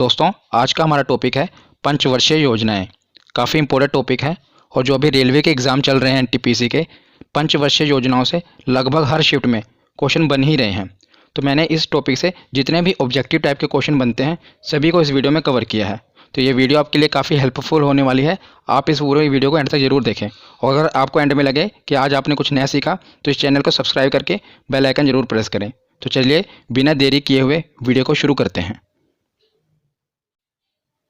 दोस्तों, आज का हमारा टॉपिक है पंचवर्षीय योजनाएं। काफ़ी इंपॉर्टेंट टॉपिक है और जो अभी रेलवे के एग्ज़ाम चल रहे हैं एनटीपीसी के, पंचवर्षीय योजनाओं से लगभग हर शिफ्ट में क्वेश्चन बन ही रहे हैं। तो मैंने इस टॉपिक से जितने भी ऑब्जेक्टिव टाइप के क्वेश्चन बनते हैं सभी को इस वीडियो में कवर किया है। तो ये वीडियो आपके लिए काफ़ी हेल्पफुल होने वाली है। आप इस पूरे वीडियो को एंड तक ज़रूर देखें और अगर आपको एंड में लगे कि आज आपने कुछ नया सीखा तो इस चैनल को सब्सक्राइब करके बेल आइकन ज़रूर प्रेस करें। तो चलिए बिना देरी किए हुए वीडियो को शुरू करते हैं।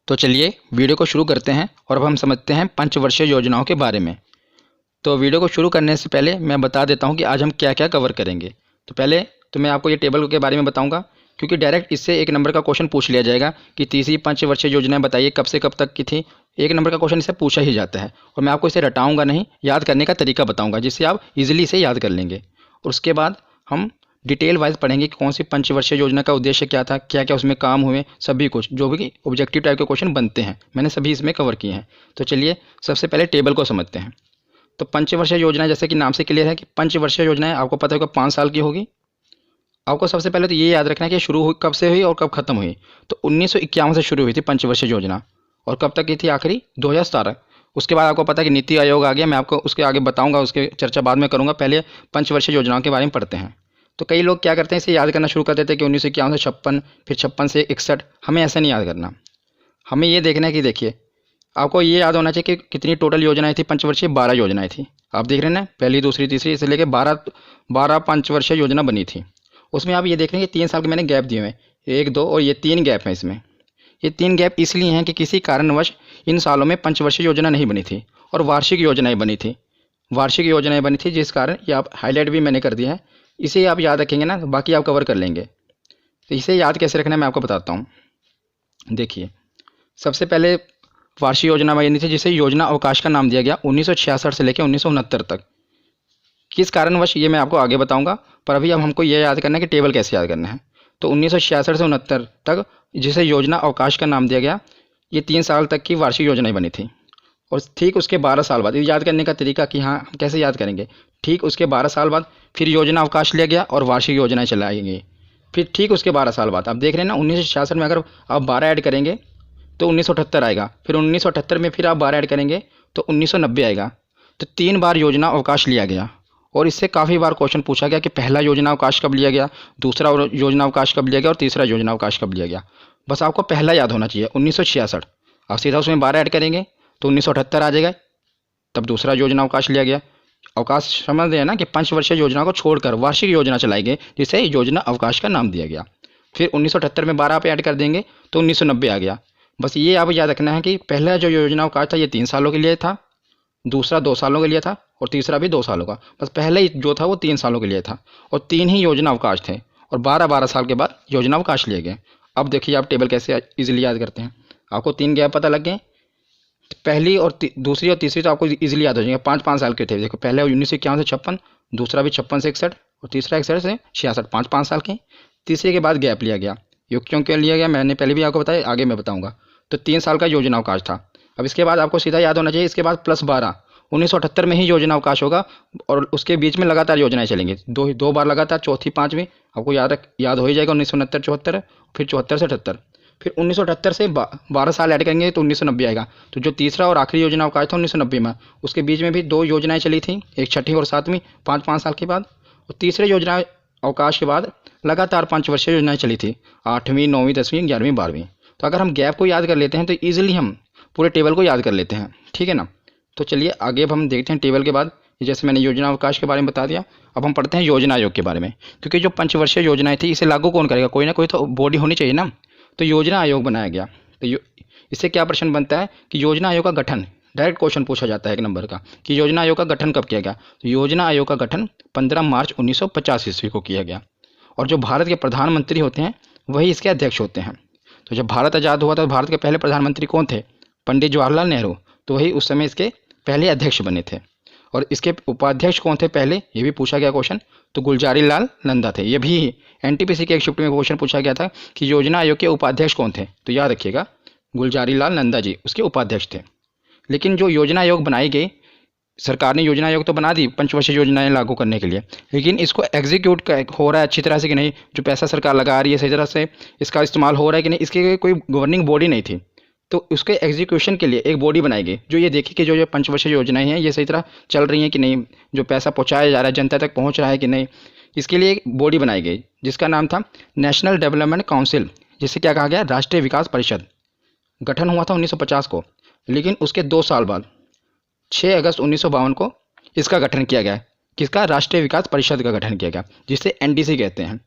तो चलिए वीडियो को शुरू करते हैं और अब हम समझते हैं पंचवर्षीय योजनाओं के बारे में। तो वीडियो को शुरू करने से पहले मैं बता देता हूं कि आज हम क्या क्या कवर करेंगे। तो पहले तो मैं आपको ये टेबल के बारे में बताऊंगा, क्योंकि डायरेक्ट इससे एक नंबर का क्वेश्चन पूछ लिया जाएगा कि तीसरी पंचवर्षीय योजनाएं बताइए कब से कब तक की थी। एक नंबर का क्वेश्चन इससे पूछा ही जाता है और मैं आपको इसे रटाऊँगा नहीं, याद करने का तरीका बताऊँगा जिससे आप ईजिली इसे याद कर लेंगे। और उसके बाद हम डिटेल वाइज पढ़ेंगे कि कौन सी पंचवर्षीय योजना का उद्देश्य क्या था, क्या क्या उसमें काम हुए, सभी कुछ जो भी ऑब्जेक्टिव टाइप के क्वेश्चन बनते हैं मैंने सभी इसमें कवर किए हैं। तो चलिए सबसे पहले टेबल को समझते हैं। तो पंचवर्षीय योजना जैसे कि नाम से क्लियर है कि पंचवर्षीय योजनाएं आपको पता होगा 5 साल की होगी। आपको सबसे पहले तो ये याद रखना है कि शुरू हुई कब से हुई और कब खत्म हुई। तो 1951 से शुरू हुई थी पंचवर्षीय योजना और कब तक की थी आखिरी 2017। उसके बाद आपको पता है कि नीति आयोग आ गया, मैं आपको उसके आगे बताऊंगा, उसके चर्चा बाद में करूंगा। पहले पंचवर्षीय योजनाओं के बारे में पढ़ते हैं। तो कई लोग क्या करते हैं, इसे याद करना शुरू कर देते हैं कि 1951 से 56, फिर 56 से 61। हमें ऐसा नहीं याद करना, हमें ये देखना है कि देखिए आपको ये याद होना चाहिए कि कितनी टोटल योजनाएं थी पंचवर्षीय। 12 योजनाएं थी। आप देख रहे हैं ना, पहली दूसरी तीसरी इसे लेकर 12 पंचवर्षीय योजना बनी थी। उसमें आप ये देख रहे हैं कि 3 साल के मैंने गैप दिए हैं, 1 2 और ये 3 गैप हैं। इसमें ये 3 गैप इसलिए हैं कि किसी कारणवश इन सालों में पंचवर्षीय योजना नहीं बनी थी और वार्षिक योजनाएं बनी थी। वार्षिक योजनाएं बनी थी जिस कारण ये आप हाईलाइट भी मैंने कर दिया है। इसे आप याद रखेंगे ना, बाकी आप कवर कर लेंगे। तो इसे याद कैसे रखना है मैं आपको बताता हूँ। देखिए सबसे पहले वार्षिक योजना बनी थी जिसे योजना अवकाश का नाम दिया गया 1966 से लेकर 1969 तक। किस कारणवश ये मैं आपको आगे बताऊंगा, पर अभी अब हमको ये याद करना है कि टेबल कैसे याद करना है। तो 1966 से 69 तक जिसे योजना अवकाश का नाम दिया गया, ये 3 साल तक की वार्षिक योजनाएं बनी थी। और ठीक उसके 12 साल बाद, ये याद करने का तरीका कि हाँ हम कैसे याद करेंगे, ठीक उसके 12 साल बाद फिर योजना अवकाश लिया गया और वार्षिक योजनाएं चलाई गई। फिर ठीक उसके 12 साल बाद आप देख रहे हैं ना, 1966 में अगर आप 12 ऐड करेंगे तो 1978 आएगा। फिर 1978 में फिर आप 12 ऐड करेंगे तो 1990 आएगा। तो 3 बार योजना अवकाश लिया गया और इससे काफ़ी बार क्वेश्चन पूछा गया कि पहला योजना अवकाश कब लिया गया, दूसरा योजना अवकाश कब लिया गया और तीसरा योजना अवकाश कब लिया गया। बस आपको पहला याद होना चाहिए 1966। आप सीधा उसमें 12 ऐड करेंगे तो 1978 आ जाएगा, तब दूसरा योजना अवकाश लिया गया। अवकाश समझ रहे हैं ना कि पंचवर्षीय योजना को छोड़कर वार्षिक योजना चलाई गई जिसे योजना अवकाश का नाम दिया गया। फिर 1978 में 12 पे ऐड कर देंगे तो 1990 आ गया। बस ये आप याद रखना है कि पहला जो योजना अवकाश था ये 3 सालों के लिए था, दूसरा 2 सालों के लिए था और तीसरा भी 2 सालों का। बस पहले जो था वो 3 सालों के लिए था और 3 ही योजना अवकाश थे और 12-12 साल के बाद योजना अवकाश लिए गए। अब देखिए आप टेबल कैसे ईजिली याद करते हैं। आपको 3 गैप पता लग गए, पहली और दूसरी और तीसरी तो आपको इजीली याद हो जाएंगे। 5-5 साल के थे। देखो पहले 1951 से 56, दूसरा भी 56 से 61 और तीसरा 61 से 66, 5-5 साल के। तीसरे के बाद गैप लिया गया। ये क्यों लिया गया मैंने पहले भी आपको बताया, आगे मैं बताऊंगा। तो 3 साल का योजना अवकाश था। अब इसके बाद आपको सीधा याद होना चाहिए, इसके बाद +12 1978 में ही योजना अवकाश होगा और उसके बीच में लगातार योजनाएं चलेंगी। दो बार लगातार, चौथी पाँचवीं आपको याद हो ही जाएगा। 1969 74, फिर 74 से 78। फिर 1978 से 12 साल ऐड करेंगे तो 1990 आएगा। तो जो तीसरा और आखिरी योजना अवकाश था 1990 में, उसके बीच में भी 2 योजनाएं चली थी, एक छठी और 7वीं, 5-5 साल के बाद। और तीसरे योजना अवकाश के बाद लगातार पंचवर्षीय योजनाएं चली थी, 8वीं 9वीं 10वीं 11वीं 12वीं। तो अगर हम गैप को याद कर लेते हैं तो ईजिली हम पूरे टेबल को याद कर लेते हैं, ठीक है ना। तो चलिए आगे अब हम देखते हैं टेबल के बाद। जैसे मैंने योजना अवकाश के बारे में बता दिया, अब हम पढ़ते हैं योजना आयोग के बारे में। क्योंकि जो पंचवर्षीय योजनाएं थी इसे लागू कौन करेगा, कोई ना कोई तो बॉडी होनी चाहिए ना। तो योजना आयोग बनाया गया। तो इससे क्या प्रश्न बनता है कि योजना आयोग का गठन, डायरेक्ट क्वेश्चन पूछा जाता है 1 नंबर का कि योजना आयोग का गठन कब किया गया। तो योजना आयोग का गठन 15 मार्च 1950 ईस्वी को किया गया और जो भारत के प्रधानमंत्री होते हैं वही इसके अध्यक्ष होते हैं। तो जब भारत आज़ाद हुआ था तो भारत के पहले प्रधानमंत्री कौन थे, पंडित जवाहरलाल नेहरू। तो वही उस समय इसके पहले अध्यक्ष बने थे। और इसके उपाध्यक्ष कौन थे पहले, ये भी पूछा गया क्वेश्चन। तो गुलजारी लाल नंदा थे। ये भी एनटीपीसी के एक शिफ्ट में क्वेश्चन पूछा गया था कि योजना आयोग के उपाध्यक्ष कौन थे। तो याद रखिएगा गुलजारी लाल नंदा जी उसके उपाध्यक्ष थे। लेकिन जो योजना आयोग बनाई गई सरकार ने योजना आयोग तो बना दी पंचवर्षीय योजनाएं लागू करने के लिए, लेकिन इसको एग्जीक्यूट हो रहा है अच्छी तरह से कि नहीं, जो पैसा सरकार लगा रही है सही तरह से इसका इस्तेमाल हो रहा है कि नहीं, इसके कोई गवर्निंग बॉडी नहीं थी। तो उसके एग्जीक्यूशन के लिए एक बॉडी बनाई गई जो ये देखे कि जो ये पंचवर्षीय योजनाएं हैं ये सही तरह चल रही हैं कि नहीं, जो पैसा पहुँचाया जा रहा है जनता तक पहुँच रहा है कि नहीं। इसके लिए एक बॉडी बनाई गई जिसका नाम था नेशनल डेवलपमेंट काउंसिल, जिसे क्या कहा गया, राष्ट्रीय विकास परिषद। गठन हुआ था 1950 को, लेकिन उसके 2 साल बाद 6 अगस्त 1952 को इसका गठन किया गया। किसका? राष्ट्रीय विकास परिषद का गठन किया गया, जिसे एनडीसी कहते हैं।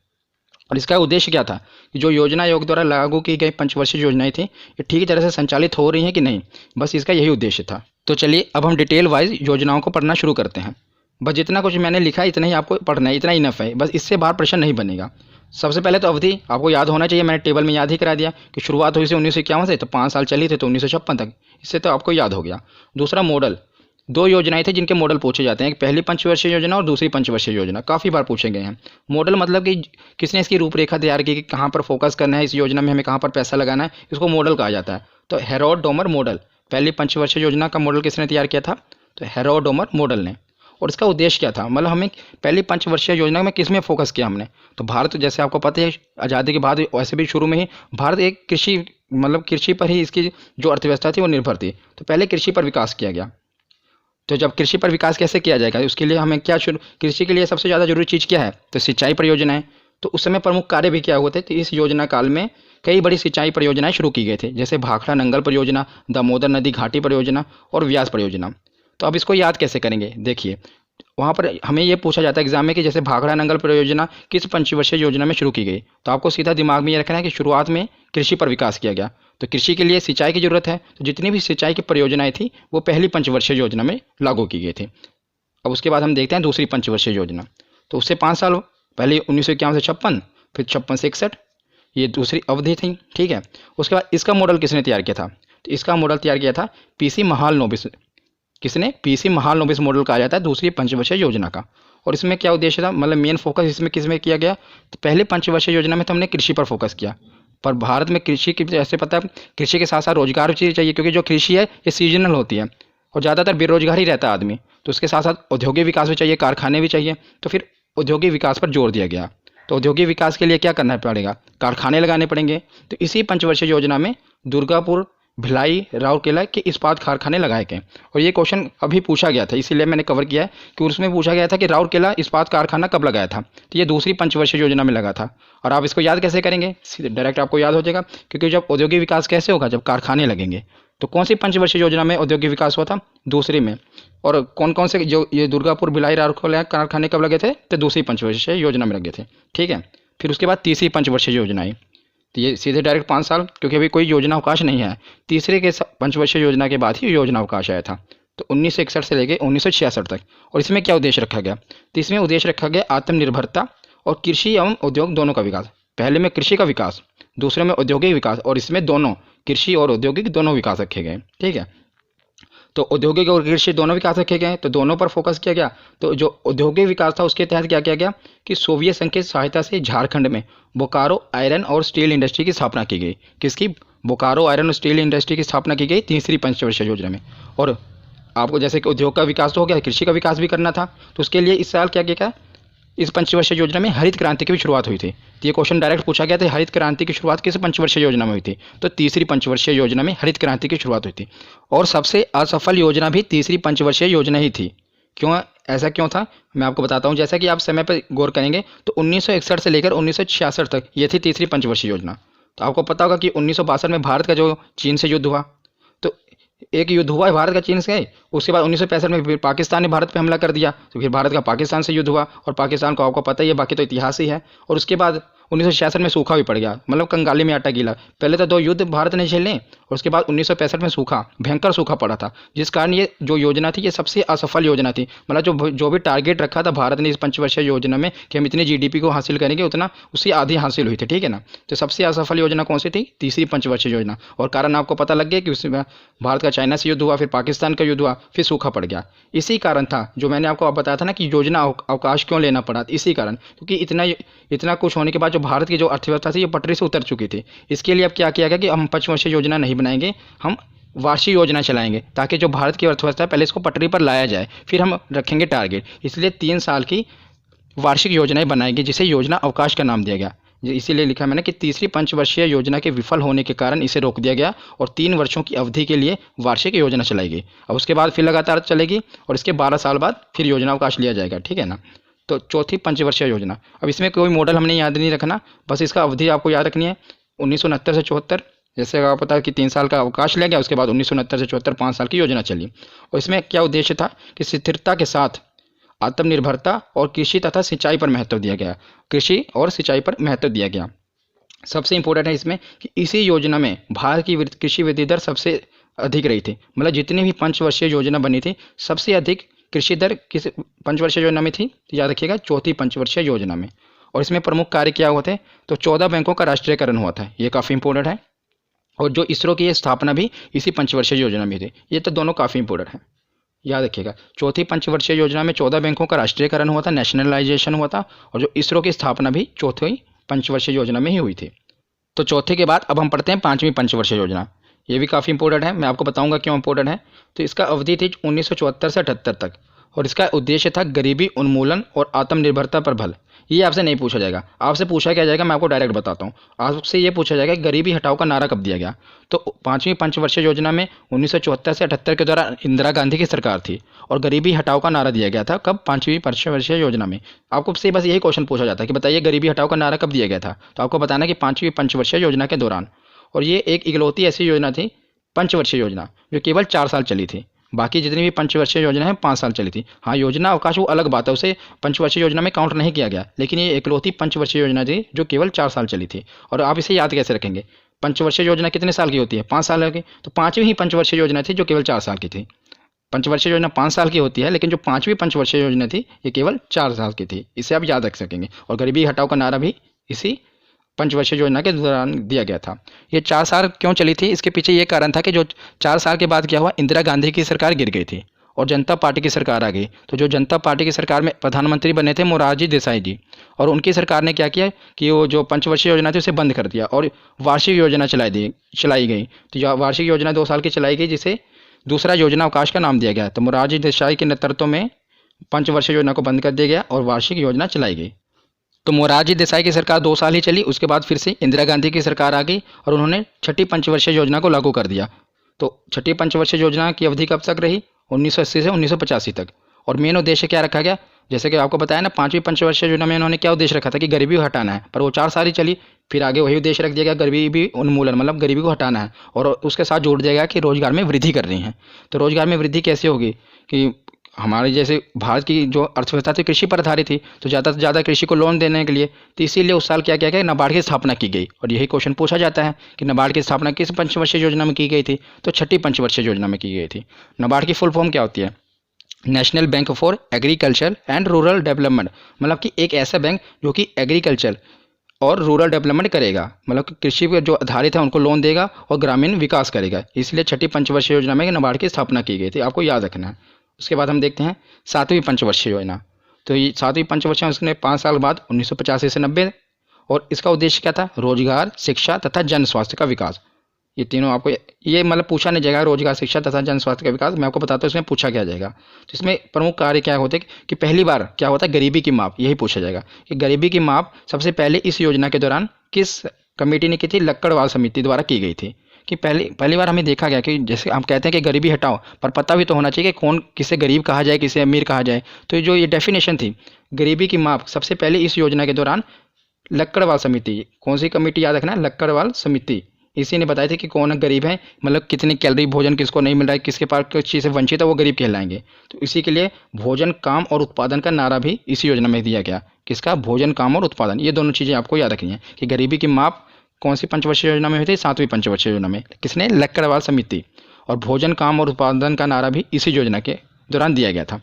और इसका उद्देश्य क्या था कि जो योजना आयोग द्वारा लागू की गई पंचवर्षीय योजनाएं थी ये ठीक तरह से संचालित हो रही हैं कि नहीं, बस इसका यही उद्देश्य था। तो चलिए अब हम डिटेल वाइज योजनाओं को पढ़ना शुरू करते हैं। बस जितना कुछ मैंने लिखा है इतना ही आपको पढ़ना है, इतना ही इनफ है, बस इससे बाहर प्रश्न नहीं बनेगा। सबसे पहले तो अवधि आपको याद होना चाहिए, मैंने टेबल में याद ही करा दिया कि शुरुआत हुई थी 1951 से, तो 5 साल चली थी तो 1956 तक, इससे तो आपको याद हो गया। दूसरा मॉडल, 2 योजनाएं थी जिनके मॉडल पूछे जाते हैं, एक पहली पंचवर्षीय योजना और दूसरी पंचवर्षीय योजना, काफ़ी बार पूछे गए हैं। मॉडल मतलब कि किसने इसकी रूपरेखा तैयार की कि कहाँ पर फोकस करना है इस योजना में, हमें कहाँ पर पैसा लगाना है, इसको मॉडल कहा जाता है। तो हेरोड डोमर मॉडल, पहली पंचवर्षीय योजना का मॉडल किसने तैयार किया था? तो हेरोड डोमर मॉडल ने। और इसका उद्देश्य क्या था, मतलब हमें पहली पंचवर्षीय योजना में किस में फोकस किया हमने, तो भारत जैसे आपको पता है आज़ादी के बाद वैसे भी शुरू में ही भारत एक कृषि मतलब कृषि पर ही इसकी जो अर्थव्यवस्था थी वो निर्भर थी। तो पहले कृषि पर विकास किया गया। तो जब कृषि पर विकास कैसे किया जाएगा, उसके लिए हमें क्या कृषि के लिए सबसे ज़्यादा जरूरी चीज़ क्या है, तो सिंचाई परियोजनाएं। तो उस समय प्रमुख कार्य भी क्या हुए थे, तो इस योजना काल में कई बड़ी सिंचाई परियोजनाएं शुरू की गई थी, जैसे भाखड़ा नंगल परियोजना, दामोदर नदी घाटी परियोजना और व्यास परियोजना। तो अब इसको याद कैसे करेंगे, देखिए वहाँ पर हमें ये पूछा जाता है एग्जाम में कि जैसे भाखड़ा नंगल परियोजना किस पंचवर्षीय योजना में शुरू की गई, तो आपको सीधा दिमाग में ये रखना है कि शुरुआत में कृषि पर विकास किया गया। तो कृषि के लिए सिंचाई की जरूरत है, तो जितनी भी सिंचाई की परियोजनाएं थी वो पहली पंचवर्षीय योजना में लागू की गई थी। अब उसके बाद हम देखते हैं दूसरी पंचवर्षीय योजना, तो उससे 5 साल पहले 1951 से 56, फिर 56 से 61, ये दूसरी अवधि थी, ठीक है। उसके बाद इसका मॉडल किसने तैयार किया था, तो इसका मॉडल तैयार किया था पीसी महालनोबिस। किसने? पीसी महालनोबिस मॉडल कहा जाता है दूसरी पंचवर्षीय योजना का। और इसमें क्या उद्देश्य था, मतलब मेन फोकस इसमें किसमें किया गया, तो पहले पंचवर्षीय योजना में तो हमने कृषि पर फोकस किया, पर भारत में कृषि की जैसे पता है कृषि के साथ साथ रोजगार भी चाहिए, क्योंकि जो कृषि है ये सीजनल होती है और ज़्यादातर बेरोजगार ही रहता है आदमी, तो उसके साथ साथ औद्योगिक विकास भी चाहिए, कारखाने भी चाहिए। तो फिर औद्योगिक विकास पर जोर दिया गया। तो औद्योगिक विकास के लिए क्या करना पड़ेगा, कारखाने लगाने पड़ेंगे। तो इसी पंचवर्षीय योजना में दुर्गापुर, भिलाई, राउरकेला के इस्पात कारखाने लगाए गए। और ये क्वेश्चन अभी पूछा गया था, इसीलिए मैंने कवर किया है कि उसमें पूछा गया था कि राउरकेला इस्पात कारखाना कब लगाया था, तो ये दूसरी पंचवर्षीय योजना में लगा था। और आप इसको याद कैसे करेंगे, डायरेक्ट आपको याद हो जाएगा, क्योंकि जब औद्योगिक विकास कैसे होगा, जब कारखाने लगेंगे। तो कौन सी पंचवर्षीय योजना में औद्योगिक विकास हुआ था, दूसरी में। और कौन कौन से जो ये दुर्गापुर, भिलाई, राउरकेला कारखाने कब लगे थे, तो दूसरी पंचवर्षीय योजना में लगे थे, ठीक है। फिर उसके बाद तीसरी पंचवर्षीय योजना आई, तो ये सीधे डायरेक्ट 5 साल, क्योंकि अभी कोई योजना अवकाश नहीं है। तीसरे के पंचवर्षीय योजना के बाद ही योजना अवकाश आया था, तो 1961 से लेकर 1966 तक। और इसमें क्या उद्देश्य रखा गया, तो इसमें उद्देश्य रखा गया आत्मनिर्भरता और कृषि एवं उद्योग दोनों का विकास। पहले में कृषि का विकास, दूसरे में औद्योगिक विकास, और इसमें दोनों कृषि और औद्योगिक दोनों विकास रखे गए, ठीक है। तो औद्योगिक और कृषि दोनों विकास रखे गए, तो दोनों पर फोकस किया गया। तो जो औद्योगिक विकास था उसके तहत क्या किया गया कि सोवियत संघ की सहायता से झारखंड में बोकारो आयरन और स्टील इंडस्ट्री की स्थापना की गई। किसकी? बोकारो आयरन और स्टील इंडस्ट्री की स्थापना की गई तीसरी पंचवर्षीय योजना में। और आपको जैसे कि उद्योग का विकास तो हो गया, कृषि का विकास भी करना था, तो उसके लिए इस साल क्या किया, इस पंचवर्षीय योजना में हरित क्रांति की भी शुरुआत हुई थी। तो ये क्वेश्चन डायरेक्ट पूछा गया था, हरित क्रांति की शुरुआत किस पंचवर्षीय योजना में हुई थी, तो तीसरी पंचवर्षीय योजना में हरित क्रांति की शुरुआत हुई थी। और सबसे असफल योजना भी तीसरी पंचवर्षीय योजना ही थी। क्यों, ऐसा क्यों था, मैं आपको बताता हूँ। जैसा कि आप समय पर गौर करेंगे तो 1961 से लेकर 1966 तक ये थी तीसरी पंचवर्षीय योजना। तो आपको पता होगा कि 1962 में भारत का जो चीन से युद्ध हुआ, तो एक युद्ध हुआ है भारत का चीन से, उसके बाद 1965 में फिर पाकिस्तान ने भारत पे हमला कर दिया, तो फिर भारत का पाकिस्तान से युद्ध हुआ, और पाकिस्तान को आपको पता ही है, बाकी तो इतिहास ही है। और उसके बाद 1966 में सूखा भी पड़ गया, मतलब कंगाली में आटा गीला। पहले तो 2 युद्ध भारत ने झेले, और उसके बाद 1965 में सूखा, भयंकर सूखा पड़ा था, जिस कारण ये जो योजना थी ये सबसे असफल योजना थी। मतलब जो भी टारगेट रखा था भारत ने इस पंचवर्षीय योजना में कि हम इतने जीडीपी को हासिल करेंगे, उतना उससे आधी हासिल हुई थी, ठीक है ना। तो सबसे असफल योजना कौन सी थी, तीसरी पंचवर्षीय योजना। और कारण आपको पता लग गया कि उसमें भारत का चाइना से युद्ध हुआ, फिर पाकिस्तान का युद्ध हुआ, फिर सूखा पड़ गया। इसी कारण था जो मैंने आपको बताया था ना कि योजना अवकाश क्यों लेना पड़ा, इसी कारण, क्योंकि इतना कुछ होने के बाद जो भारत की जो अर्थव्यवस्था थी ये पटरी से उतर चुकी थी। इसके लिए अब क्या किया गया कि हम पंचवर्षीय योजना नहीं बनाएंगे, हम वार्षिक योजना चलाएंगे ताकि जो भारत की अर्थव्यवस्था है पहले इसको पटरी पर लाया जाए, फिर हम रखेंगे टारगेट। इसलिए 3 साल की वार्षिक योजनाएं बनाएंगे जिसे योजना अवकाश का नाम दिया गया। इसीलिए लिखा मैंने कि तीसरी पंचवर्षीय योजना के विफल होने के कारण इसे रोक दिया गया और 3 वर्षों की अवधि के लिए वार्षिक योजना चलाई गई। अब उसके बाद फिर लगातार चलेगी और इसके 12 साल बाद फिर योजना अवकाश लिया जाएगा, ठीक है ना। तो चौथी पंचवर्षीय योजना, अब इसमें कोई मॉडल हमने याद नहीं रखना, बस इसका अवधि आपको याद रखनी है 1969 से 74। जैसे आपको पता है कि 3 साल का अवकाश लिया गया, उसके बाद 1969 से 74 5 साल की योजना चली। और इसमें क्या उद्देश्य था कि स्थिरता के साथ आत्मनिर्भरता और कृषि तथा सिंचाई पर महत्व दिया गया। कृषि और सिंचाई पर महत्व दिया गया। सबसे इंपॉर्टेंट है इसमें कि इसी योजना में भारत की कृषि वृद्धि दर सबसे अधिक रही थी। मतलब जितनी भी पंचवर्षीय योजना बनी थी सबसे अधिक कृषि दर किस पंचवर्षीय योजना में थी, तो याद रखिएगा चौथी पंचवर्षीय योजना में। और इसमें प्रमुख कार्य क्या हुआ थे, तो 14 बैंकों का राष्ट्रीयकरण हुआ था, ये काफ़ी इंपॉर्टेंट है। और जो इसरो की स्थापना भी इसी पंचवर्षीय योजना में थी। ये तो दोनों काफ़ी इंपॉर्टेंट है, याद रखिएगा। चौथी पंचवर्षीय योजना में 14 बैंकों का राष्ट्रीयकरण हुआ था, नेशनलाइजेशन हुआ था, और जो इसरो की स्थापना भी चौथी पंचवर्षीय योजना में ही हुई थी। तो चौथे के बाद अब हम पढ़ते हैं 5वीं पंचवर्षीय योजना। ये भी काफ़ी इंपॉर्टेंट है, मैं आपको बताऊंगा क्यों इंपॉर्टेंट है। तो इसका अवधि थी 1974 से 78 तक, और इसका उद्देश्य था गरीबी उन्मूलन और आत्मनिर्भरता पर बल। ये आपसे नहीं पूछा जाएगा, आपसे पूछा क्या जाएगा, मैं आपको डायरेक्ट बताता हूँ। आपसे ये पूछा जाएगा कि गरीबी हटाओ का नारा कब दिया गया। तो 5वीं पंचवर्षीय योजना में 1974 से 78 के दौरान इंदिरा गांधी की सरकार थी, और गरीबी हटाओ का नारा दिया गया था कब, 5वीं पंचवर्षीय योजना में। आपको से बस यही क्वेश्चन पूछा जाता है कि बताइए गरीबी हटाओ का नारा कब दिया गया था, तो आपको बताना कि 5वीं पंचवर्षीय योजना के दौरान। और ये एक इकलौती ऐसी योजना थी पंचवर्षीय योजना जो केवल 4 साल चली थी। बाकी जितनी भी पंचवर्षीय योजना है 5 साल चली थी। हाँ, योजना अवकाश वो अलग बात है, उसे पंचवर्षीय योजना में काउंट नहीं किया गया, लेकिन ये इकलौती पंचवर्षीय योजना थी जो केवल 4 साल चली थी। और आप इसे याद कैसे रखेंगे, पंचवर्षीय योजना कितने साल की होती है, 5 साल की, तो 5वीं ही पंचवर्षीय योजना थी जो केवल 4 साल की थी। पंचवर्षीय योजना 5 साल की होती है, लेकिन जो 5वीं पंचवर्षीय योजना थी ये केवल 4 साल की थी। इसे आप याद रख सकेंगे। और गरीबी हटाओ का नारा भी इसी पंचवर्षीय योजना के दौरान दिया गया था। ये 4 साल क्यों चली थी, इसके पीछे ये कारण था कि जो 4 साल के बाद क्या हुआ, इंदिरा गांधी की सरकार गिर गई थी और जनता पार्टी की सरकार आ गई। तो जो जनता पार्टी की सरकार में प्रधानमंत्री बने थे मोरारजी देसाई जी, और उनकी सरकार ने क्या किया कि वो जो पंचवर्षीय योजना थी उसे बंद कर दिया और वार्षिक योजना चलाई गई। तो यह वार्षिक योजना 2 साल की चलाई गई, जिसे दूसरा योजना अवकाश का नाम दिया गया। तो मोरारजी देसाई के नेतृत्व में पंचवर्षीय योजना को बंद कर दिया गया और वार्षिक योजना चलाई गई। तो मोरारजी देसाई की सरकार 2 साल ही चली, उसके बाद फिर से इंदिरा गांधी की सरकार आ गई और उन्होंने छठी पंचवर्षीय योजना को लागू कर दिया। तो छठी पंचवर्षीय योजना की अवधि कब तक रही, 1980 से 1985 तक। और मेन उद्देश्य क्या रखा गया, जैसे कि आपको बताया ना, 5वीं पंचवर्षीय योजना में उन्होंने क्या उद्देश्य रखा था कि गरीबी को हटाना है, पर वो 4 साल ही चली। फिर आगे वही उद्देश्य रख दिया गया गरीबी उन्मूलन, मतलब गरीबी को हटाना है, और उसके साथ जोड़ दिया गया कि रोजगार में वृद्धि कर रही हैं। तो रोजगार में वृद्धि कैसे होगी कि हमारे जैसे भारत की जो अर्थव्यवस्था थी कृषि पर आधारित थी, तो ज़्यादा से ज़्यादा कृषि को लोन देने के लिए तो इसीलिए उस साल क्या किया गया, नाबार्ड की स्थापना की गई। और यही क्वेश्चन पूछा जाता है कि नाबार्ड की स्थापना किस पंचवर्षीय योजना में की गई थी, तो छठी पंचवर्षीय योजना में की गई थी। नाबार्ड की फुल फॉर्म क्या होती है, national bank for agriculture and rural development. मतलब कि एक ऐसा बैंक जो कि एग्रीकल्चर और रूरल डेवलपमेंट करेगा, मतलब कि कृषि पर जो आधारित है उनको लोन देगा और ग्रामीण विकास करेगा। इसलिए छठी पंचवर्षीय योजना में नाबार्ड की स्थापना की गई थी, आपको याद रखना है। उसके बाद हम देखते हैं 7वीं पंचवर्षीय योजना। तो ये 7वीं पंचवर्षीय उसने 5 साल बाद 1985 से 90, और इसका उद्देश्य क्या था, रोजगार, शिक्षा तथा जन स्वास्थ्य का विकास। ये तीनों आपको ये मतलब पूछा नहीं जाएगा, रोजगार, शिक्षा तथा जन स्वास्थ्य का विकास। मैं आपको बताता हूँ इसमें पूछा क्या जाएगा। तो इसमें प्रमुख कार्य क्या होते हैं कि पहली बार क्या होता है, गरीबी की माप, यही पूछा जाएगा कि गरीबी की माप सबसे पहले इस योजना के दौरान किस कमेटी ने की थी, लक्कड़वाल समिति द्वारा की गई थी। कि पहली बार हमें देखा गया कि जैसे हम कहते हैं कि गरीबी हटाओ, पर पता भी तो होना चाहिए कि कौन किसे गरीब कहा जाए, किसे अमीर कहा जाए। तो जो ये डेफिनेशन थी गरीबी की माप सबसे पहले इस योजना के दौरान लक्कड़वाल समिति, कौन सी कमेटी याद रखना, लक्कड़वाल समिति, इसी ने बताई थी कि कौन गरीब है, मतलब कितनी कैलोरी भोजन किसको नहीं मिल रहा है, किसके पास किस चीज़ से वंचित है, वो गरीब कहलाएंगे। तो इसी के लिए भोजन, काम और उत्पादन का नारा भी इसी योजना में दिया गया। किसका, भोजन, काम और उत्पादन। ये दोनों चीज़ें आपको याद रखनी है कि गरीबी की माप कौन सी पंचवर्षीय योजना में हुई थी, 7वीं पंचवर्षीय योजना में। किसने, लक्कड़वाल समिति। और भोजन, काम और उत्पादन का नारा भी इसी योजना के दौरान दिया गया था।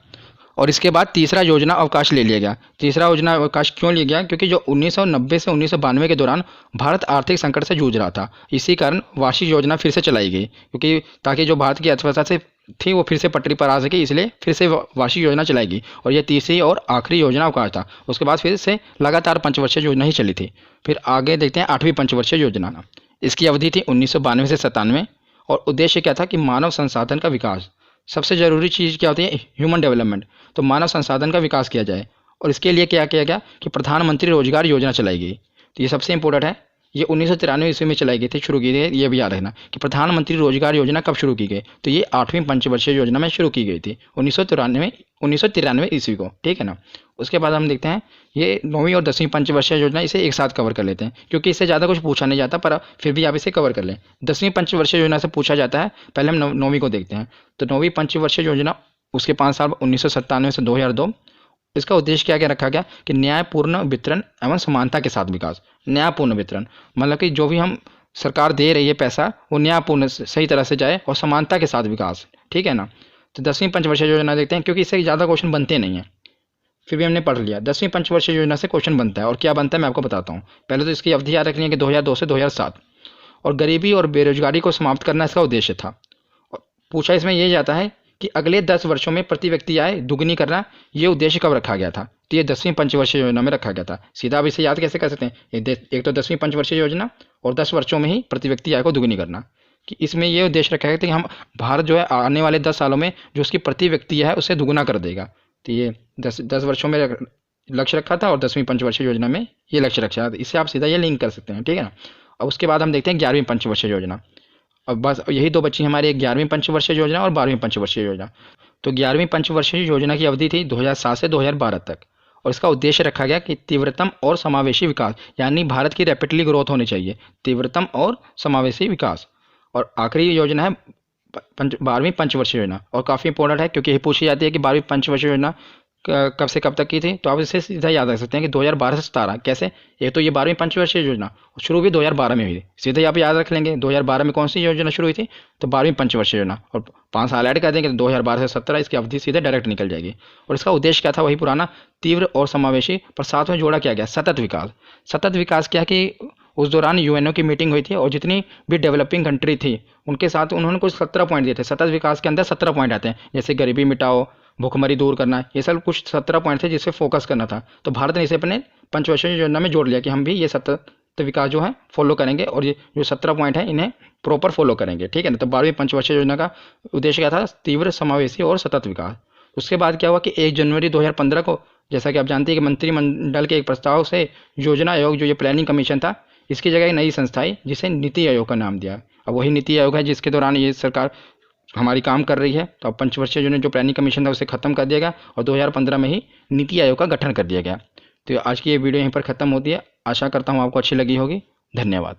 और इसके बाद तीसरा योजना अवकाश ले लिया गया। तीसरा योजना अवकाश क्यों लिया गया, क्योंकि जो 1990 से 1992 के दौरान भारत आर्थिक संकट से जूझ रहा था। इसी कारण वार्षिक योजना फिर से चलाई गई, क्योंकि ताकि जो भारत की अर्थव्यवस्था से थी वो फिर से पटरी पर आ सके, इसलिए फिर से वार्षिक योजना चलाई गई। और ये तीसरी और आखिरी योजना अवकाश था। उसके बाद फिर से लगातार पंचवर्षीय योजना ही चली थी। फिर आगे देखते हैं 8वीं पंचवर्षीय योजना। इसकी अवधि थी 1992 से 97, और उद्देश्य क्या था कि मानव संसाधन का विकास। सबसे ज़रूरी चीज़ क्या होती है? Human development. तो मानव संसाधन का विकास किया जाए और इसके लिए क्या किया गया कि प्रधानमंत्री रोजगार योजना चलाई गई। तो ये सबसे इंपॉर्टेंट है। ये 1993 ईस्वी में चलाई गई थी, शुरू की गई। ये भी याद रखना कि प्रधानमंत्री रोजगार योजना कब शुरू की गई। तो ये 8वीं पंचवर्षीय योजना में शुरू की गई थी 1993 ईस्वी को, ठीक है ना। उसके बाद हम देखते हैं ये 9वीं और 10वीं पंचवर्षीय योजना, इसे एक साथ कवर कर लेते हैं क्योंकि इससे ज़्यादा कुछ पूछा नहीं जाता, पर फिर भी आप इसे कवर कर लें। 10वीं पंचवर्षीय योजना से पूछा जाता है, पहले हम 9वीं को देखते हैं। तो 9वीं पंचवर्षीय योजना, उसके 5 साल 1997 से 2002। इसका उद्देश्य क्या क्या रखा गया कि न्यायपूर्ण वितरण एवं समानता के साथ विकास। न्यायपूर्ण वितरण मतलब कि जो भी हम सरकार दे रही है पैसा, वो न्यायपूर्ण सही तरह से जाए और समानता के साथ विकास, ठीक है ना। तो 10वीं पंचवर्षीय योजना देखते हैं क्योंकि इससे ज़्यादा क्वेश्चन बनते नहीं हैं, फिर भी हमने पढ़ लिया। 10वीं पंचवर्षीय योजना से क्वेश्चन बनता है और क्या बनता है मैं आपको बताता हूँ। पहले तो इसकी अवधि याद रखनी है कि 2002 से 2007, और गरीबी और बेरोजगारी को समाप्त करना इसका उद्देश्य था। और पूछा इसमें ये जाता है कि अगले 10 वर्षों में प्रति व्यक्ति आय दुगनी करना, ये उद्देश्य कब रखा गया था। तो ये 10वीं पंचवर्षीय योजना में रखा गया था। सीधा आप इसे याद कैसे कर सकते हैं? एक तो 10वीं पंचवर्षीय योजना और 10 वर्षों में ही प्रति व्यक्ति आय को दुगनी करना, कि इसमें ये उद्देश्य रखा गया था कि हम भारत जो है आने वाले 10 सालों में जो उसकी प्रति व्यक्ति है उसे दुगुना कर देगा। तो ये 10 वर्षों में लक्ष्य रखा था और 10वीं पंचवर्षीय योजना में ये लक्ष्य रखा था। इससे आप सीधा ये लिंक कर सकते हैं, ठीक है ना। और उसके बाद हम देखते हैं 11वीं पंचवर्षीय योजना। अब बस यही दो बची हमारी, 11वीं पंचवर्षीय योजना और 12वीं पंचवर्षीय योजना। तो 11वीं पंचवर्षीय योजना की अवधि थी 2007 से 2012 तक, और इसका उद्देश्य रखा गया कि तीव्रतम और समावेशी विकास, यानी भारत की रैपिडली ग्रोथ होनी चाहिए, तीव्रतम और समावेशी विकास। और आखिरी योजना है 12वीं पंचवर्षीय योजना, और काफ़ी इंपॉर्टेंट है क्योंकि ये पूछी जाती है कि 12वीं पंचवर्षीय योजना कब से कब तक की थी। तो आप इसे सीधा याद रख सकते हैं कि 2012 से 17। कैसे? ये तो ये 12वीं पंचवर्षीय योजना शुरू भी 2012 में हुई थी, सीधे आप याद रख लेंगे 2012 में कौन सी योजना शुरू हुई थी, तो 12वीं पंचवर्षीय योजना, और 5 साल ऐड कर देंगे तो 2012 से 17, इसकी अवधि सीधे डायरेक्ट निकल जाएगी। और इसका उद्देश्य क्या था? वही पुराना, तीव्र और समावेशी, पर साथ में जोड़ा क्या गया? सतत विकास। सतत विकास क्या कि उस दौरान यूएनओ की मीटिंग हुई थी और जितनी भी डेवलपिंग कंट्री थी उनके साथ उन्होंने कुछ 17 पॉइंट दिए थे। सतत विकास के अंदर 17 पॉइंट आते हैं, जैसे गरीबी मिटाओ, भूखमरी दूर करना, ये सब कुछ 17 पॉइंट थे जिससे फोकस करना था। तो भारत ने इसे अपने पंचवर्षीय योजना में जोड़ लिया कि हम भी ये सतत विकास जो है फॉलो करेंगे और ये जो 17 पॉइंट है इन्हें प्रॉपर फॉलो करेंगे, ठीक है ना। तो 12वीं पंचवर्षीय योजना का उद्देश्य क्या था? तीव्र, समावेशी और सतत विकास। उसके बाद क्या हुआ कि 1 जनवरी 2015 को, जैसा कि आप जानते हैं कि मंत्रिमंडल के एक प्रस्ताव से योजना आयोग, जो ये प्लानिंग कमीशन था, इसकी जगह एक नई संस्था आई जिसे नीति आयोग का नाम दिया। अब वही नीति आयोग है जिसके दौरान ये सरकार हमारी काम कर रही है। तो अब पंचवर्षीय जो प्लानिंग कमीशन था उसे खत्म कर दिया गया और 2015 में ही नीति आयोग का गठन कर दिया गया। तो आज की ये वीडियो यहीं पर ख़त्म होती है। आशा करता हूँ आपको अच्छी लगी होगी। धन्यवाद।